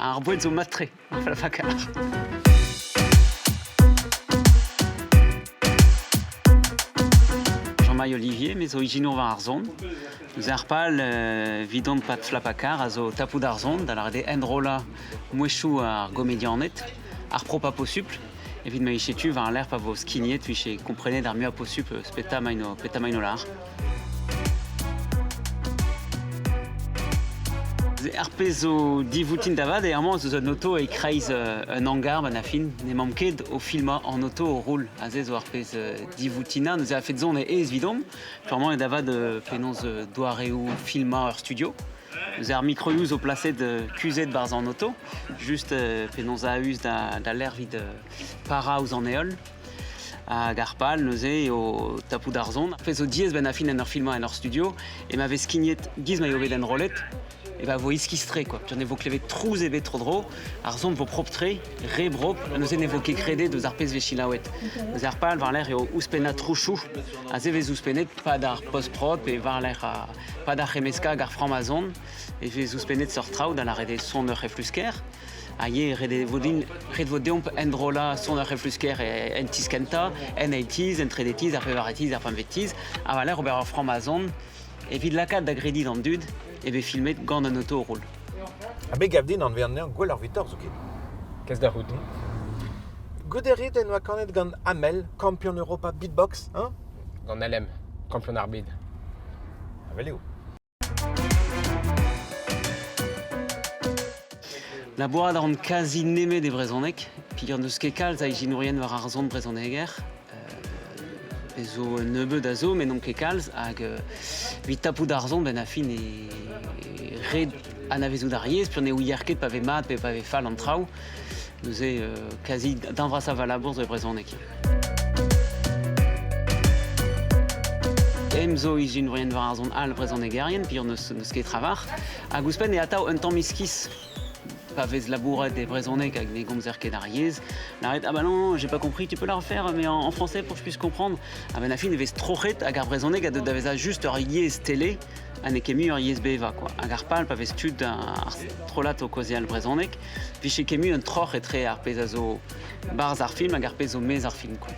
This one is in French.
ar boued zo matre, ar flapakar. Jean-Marie Olivier, mais zo igino va ar zon. Nous ar pal vidon pat flapakar a zo tapou d'ar zon, da la de enrola mouechou ar gomedianet, ar propa posupl. Evit ma ichetu va ar l'air pa vo skiniet, viche komprenet ar mua posupl speta maino lar. Ar pez zo divoutin davad e amañ zo an auto e kreiz un hangar ben a fin ne mam ket o filma en auto o roul a ze zo ar pez divoutina nous a fet zon e ez vidom clairement e davad penoz doareo filma ur studio nous ar microioù zo plaset kuzet barz en auto just penoz a eus da l'air vid para ouz an eol hag ar pal neuze o tapou d'ar zon. Ar pez zo diez ben a fin en ur filma en ur studio e ma vez skignet giz ma jo bet en rolet et bah vo iskistre quoi. Puis on évoque les trouz et trop dro. Arzon vo proptre, rebrop, nous en évoqué crédé de zarpes vechilawet. Nous arpal var l'air et ouspena trouchou. A zevez ouspenet pas d'ar post-prod et var l'air à pas d'ar remeska gar franc-mazon et vez ouspenet sort trau dans la rede son ur reflusker. Aie rede vodin red vodeomp endrola son ur reflusker et entiskenta, en80s, entredetis, arpevaretis, arpamvetis. A var l'air ober franc-mazon et vid lakat d'agredi dans dud. Et be filmet gant an auto au roule. A be gav din an vernean gwell ar vitor zo ket. Qu'est-ce da route? Goderit en oa kanet gant Amel, kampion Europa beatbox, hein? Gant LM, kampion arbid. Aveleo. La bourrade rend quasi nemet des brezonek, puis en eus ket kalz a ijinourien war ar zon brezoneger. Zo nebeud a zo, men non ket kalz, hag vit tapou d'ar zon ben a fin e red anavezout ar yez, puis on e ouillerket pa ve mat, pa ve fall an trau. Nous e quasi d'envras a la bourse de brezonek. Em zo ijinourien war ar zon al brezonegerien, puis on eus ket travar, hag ouspen e atao un tamm miskis. Pas vez labouret des brezonek avec des gomzer ket ar yez. L'arrête, ah bah non, j'ai pas compris, tu peux la refaire, mais en français pour que je puisse comprendre. Ah ben la fin, il vez trochet hag ar brezonek a davez a juste ur yez télé, an e kemu ur yez beva, quoi. Hag ar pal, pa vez stud ar trolat o kozial brezonek, puis chez kemu un troch etre ar pez a zo barz ar film hag ar pez o mez ar film, quoi.